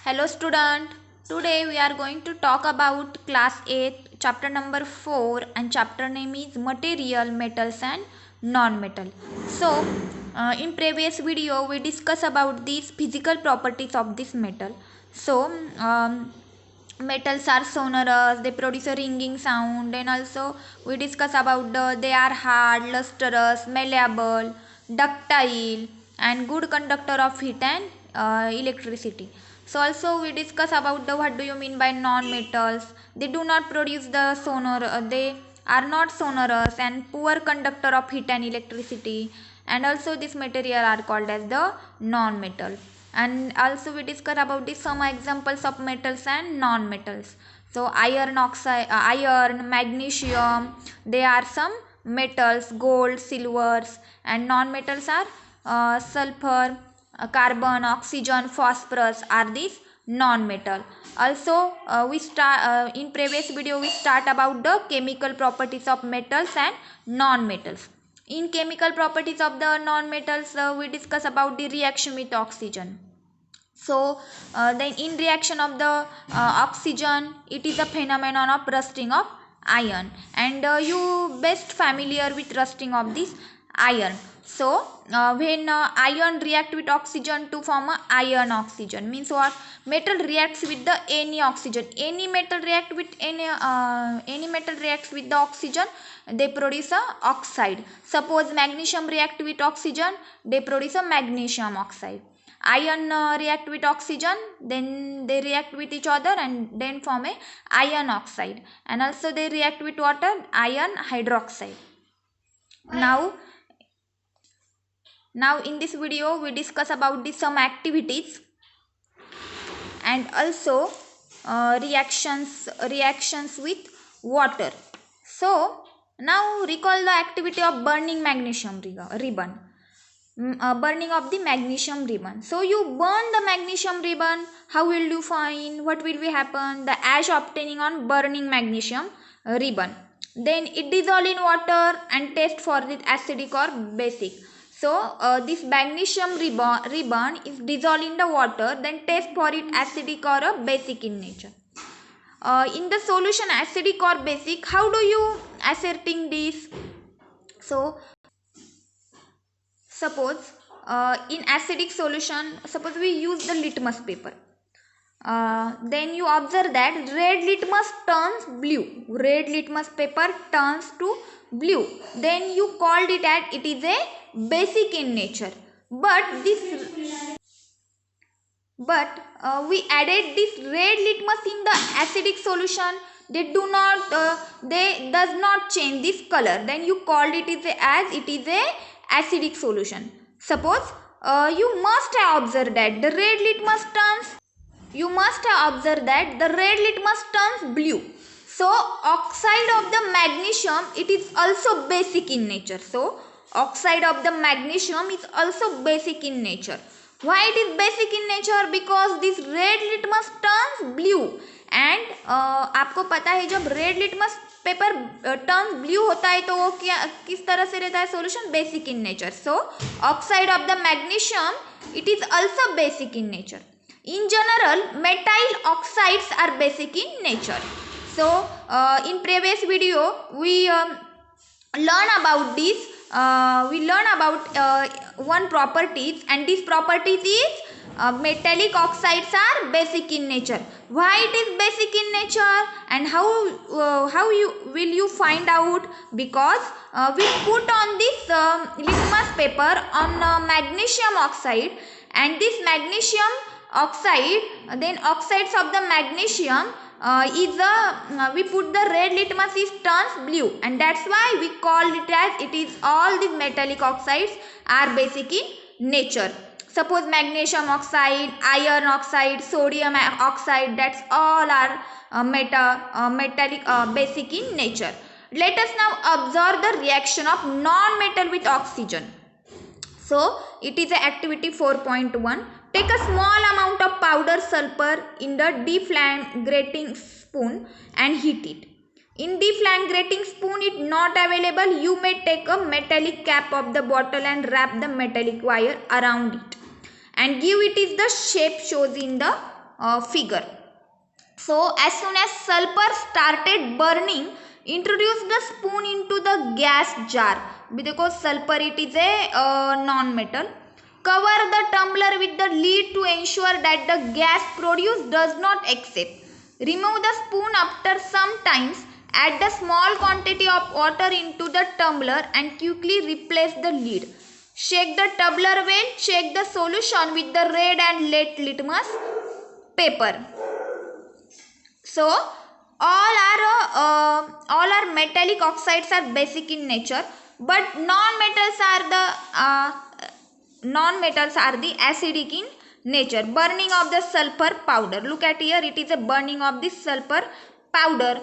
Hello student. Today we are going to talk about class 8 chapter number 4 and chapter name is material metals and non-metal. So in previous video we discuss about these physical properties of this metal. So metals are sonorous, they produce a ringing sound, and also we discuss about they are hard, lustrous, malleable, ductile and good conductor of heat and electricity. So also we discuss about the what do you mean by non-metals. They do not produce the sonor, they are not sonorous and poor conductor of heat and electricity, and also this material are called as the non-metal. And also we discuss about the some examples of metals and non-metals. So iron oxide, iron, magnesium, they are some metals, gold, silvers, and non-metals are sulfur, carbon, oxygen, phosphorus are these non-metal. Also we start in previous video we start about the chemical properties of metals and non-metals. In chemical properties of the non-metals we discuss about the reaction with oxygen. So then in reaction of the oxygen, it is a phenomenon of rusting of iron, and you best familiar with rusting of this iron. So when iron react with oxygen to form a iron oxygen, means what? Metal reacts with the any oxygen. Any metal reacts with the oxygen, they produce a oxide. Suppose magnesium react with oxygen, they produce a magnesium oxide. Iron react with oxygen, then they react with each other and then form a iron oxide, and also they react with water, iron hydroxide. Now in this video we discuss about the some activities and also reactions with water. So now recall the activity of burning magnesium ribbon. Burning of the magnesium ribbon. So you burn the magnesium ribbon, how will you find, what will be happen? The ash obtaining on burning magnesium ribbon, then it dissolve in water and test for the acidic or basic. So this magnesium ribbon is dissolved in the water, then test for it acidic or a basic in nature. In the solution acidic or basic, how do you ascertain this? So suppose in acidic solution, suppose we use the litmus paper. Then you observe that red litmus turns blue. Red litmus paper turns to blue. Then you called it as it is a basic in nature. But we added this red litmus in the acidic solution. They does not change this color. Then you called it as it is a acidic solution. Suppose you must have observed that the red litmus turns blue. So oxide of the magnesium, it is also basic in nature. So oxide of the magnesium is also basic in nature. Why it is basic in nature? Because this red litmus turns blue. And आपको पता है जब red litmus paper turn blue होता है तो वो क्या किस तरह से रहता है solution? Basic in nature. So oxide of the magnesium it is also basic in nature. In general, metal oxides are basic in nature. So in previous video we learn about this. We learn about one properties, and this properties is metallic oxides are basic in nature. Why it is basic in nature, and how you find out? Because we put on this litmus paper on magnesium oxide, and this magnesium oxide, then oxides of the magnesium we put the red litmus is turns blue, and that's why we call it as it is all these metallic oxides are basic in nature. Suppose magnesium oxide, iron oxide, sodium oxide, that's all are metallic basic in nature. Let us now observe the reaction of non-metal with oxygen. So it is a activity 4.1. Take a small amount of powder sulfur in the deflagrating spoon and heat it. In deflagrating spoon is not available, you may take a metallic cap of the bottle and wrap the metallic wire around it and give it is the shape shows in the figure. So as soon as sulfur started burning, introduce the spoon into the gas jar, because sulfur it is a non-metal. Cover the tumbler with the lid to ensure that the gas produced does not escape. Remove the spoon after some times. Add the small quantity of water into the tumbler and quickly replace the lid. Shake the tumbler well. Check the solution with the red and litmus paper. So all are metallic oxides are basic in nature, but non-metals are the acidic in nature. Burning of the sulfur powder. Look at here, it is a burning of the sulfur powder.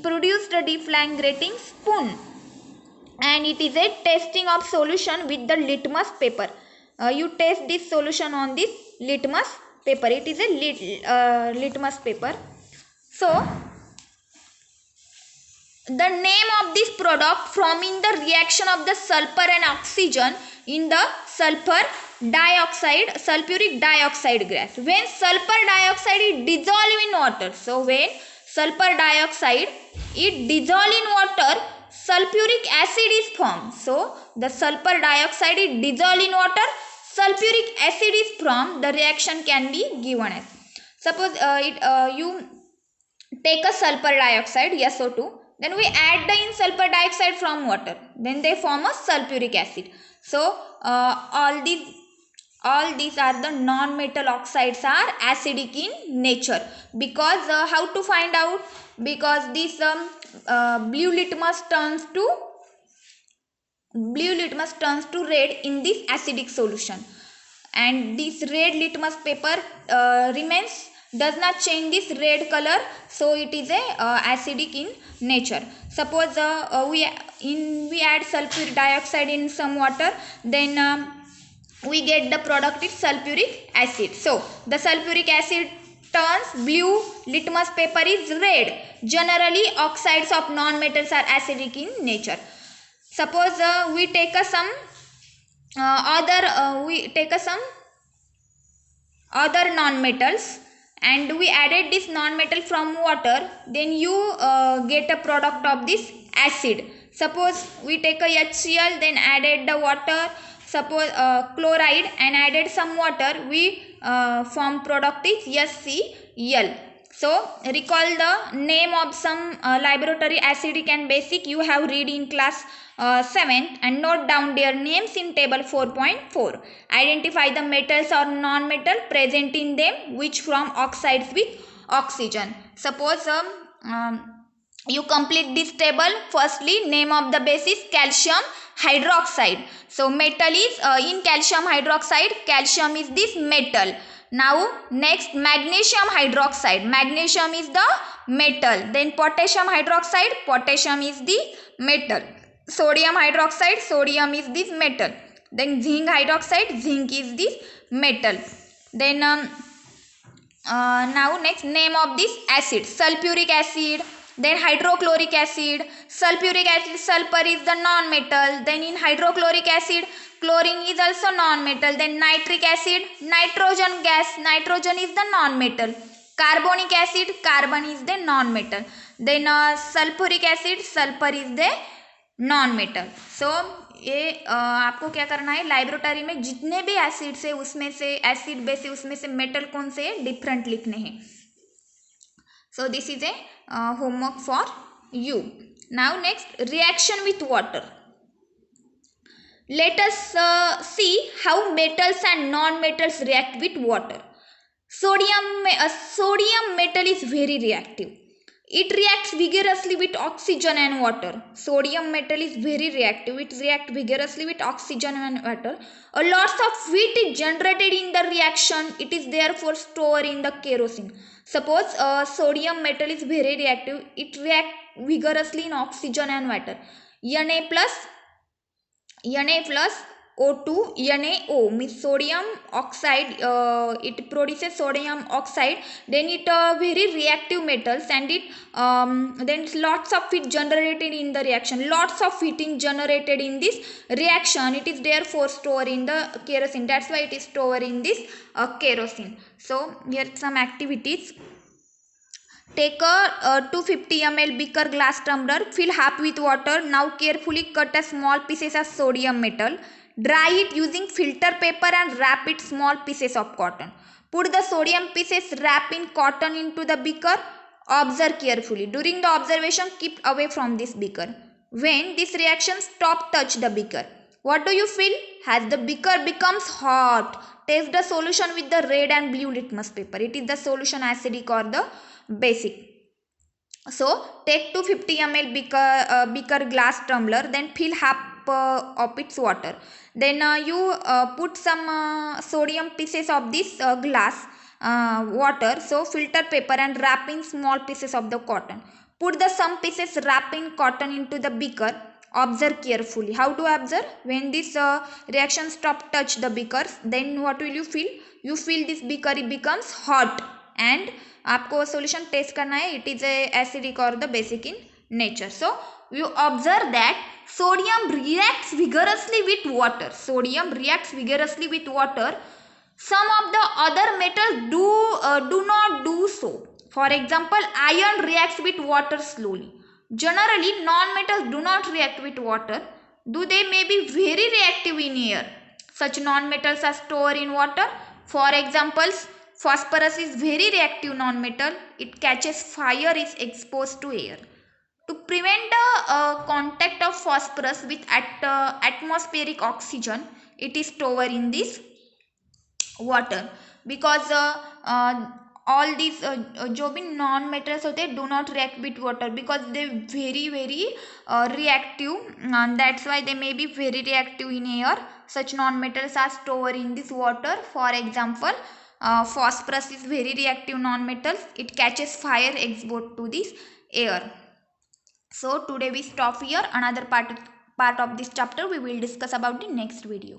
Produced a deflagrating spoon, and it is a testing of solution with the litmus paper. You test this solution on this litmus paper. It is a litmus paper. So the name of this product forming the reaction of the sulfur and oxygen in the sulfuric dioxide gas. When sulfur dioxide is dissolved in water, so when sulfur dioxide is dissolved in water, sulfuric acid is formed. So the sulfur dioxide is dissolved in water, sulfuric acid is formed. The reaction can be given as, suppose you take a sulfur dioxide, SO2, then we add the sulfur dioxide from water, then they form a sulfuric acid. So all these are the non-metal oxides are acidic in nature. Because how to find out? Because this blue litmus turns to red in this acidic solution, and this red litmus paper does not change this red color, so it is a acidic in nature. Suppose we add sulfuric dioxide in some water, then we get the product is sulfuric acid. So the sulfuric acid turns blue, litmus paper is red. Generally oxides of non-metals are acidic in nature. Suppose we take some other non-metals, and we added this non-metal from water, then you get a product of this acid. Suppose we take a HCl, then added the water, suppose chloride, and added some water, we form product is HCl. So recall the name of some laboratory acidic and basic you have read in class 7, and note down their names in table 4.4. Identify the metals or non-metal present in them which form oxides with oxygen. Suppose you complete this table. Firstly, name of the base is calcium hydroxide. So metal is in calcium hydroxide, calcium is this metal. Now next, magnesium hydroxide. Magnesium is the metal. Then potassium hydroxide. Potassium is the metal. Sodium hydroxide. Sodium is this metal. Then zinc hydroxide. Zinc is this metal. Then now next, name of this acid. Sulfuric acid. Then hydrochloric acid. Sulfuric acid, sulfur is the non-metal. Then in hydrochloric acid, chlorine is also non-metal. Then nitric acid, nitrogen gas, nitrogen is the non-metal. Carbonic acid, carbon is the non-metal. Then sulfuric acid, sulfur is the non-metal. So ये आपको क्या करना है, लाइब्रेटरी में जितने भी acids है उसमें से एसिड बेस है उसमें से मेटल कौन से डिफरेंट लिखने हैं. So this is a homework for you. Now next, reaction with water. Let us see how metals and non-metals react with water. Sodium metal is very reactive. It reacts vigorously with oxygen and water. Sodium metal is very reactive. It reacts vigorously with oxygen and water. Lots of heat is generated in the reaction. It is therefore stored in the kerosene. Suppose sodium metal is very reactive. It reacts vigorously in oxygen and water. Na plus O2 NaO means sodium oxide. It produces sodium oxide. Then it very reactive metals, and it then lots of heat generated in the reaction. Lots of heating generated in this reaction. It is therefore stored in the kerosene. That's why it is stored in this kerosene. So here some activities. Take a 250 ml beaker glass tumbler, fill half with water. Now carefully cut a small pieces of sodium metal. Dry it using filter paper and wrap it small pieces of cotton. Put the sodium pieces wrapped in cotton into the beaker. Observe carefully. During the observation, keep away from this beaker. When this reaction touch the beaker, what do you feel? As the beaker becomes hot, taste the solution with the red and blue litmus paper. It is the solution acidic or the basic. So take 250 ml beaker glass tumbler, then fill half of its water. Then you put some sodium pieces of this glass water. So filter paper and wrap in small pieces of the cotton. Put the some pieces wrap in cotton into the beaker. Observe carefully. How to observe? When this reaction touch the beakers, then what will you feel? You feel this beaker it becomes hot, and आपको solution test करना है. It is a acidic or the basic in nature. So you observe that sodium reacts vigorously with water. Sodium reacts vigorously with water. Some of the other metals do not do so. For example, iron reacts with water slowly. Generally, non-metals do not react with water. Though they may be very reactive in air. Such non-metals are stored in water. For example, phosphorus is very reactive non-metal. It catches fire is exposed to air. To prevent the contact of phosphorus with atmospheric oxygen, it is stored in this water. Because all these जो भी non metals होते हैं do not react with water because they very very reactive, that's why they may be very reactive in air. Such non-metals are stored in this water. For example, phosphorus is very reactive non-metals. It catches fire exposed to this air. So today we stop here. Another part of this chapter we will discuss about the next video.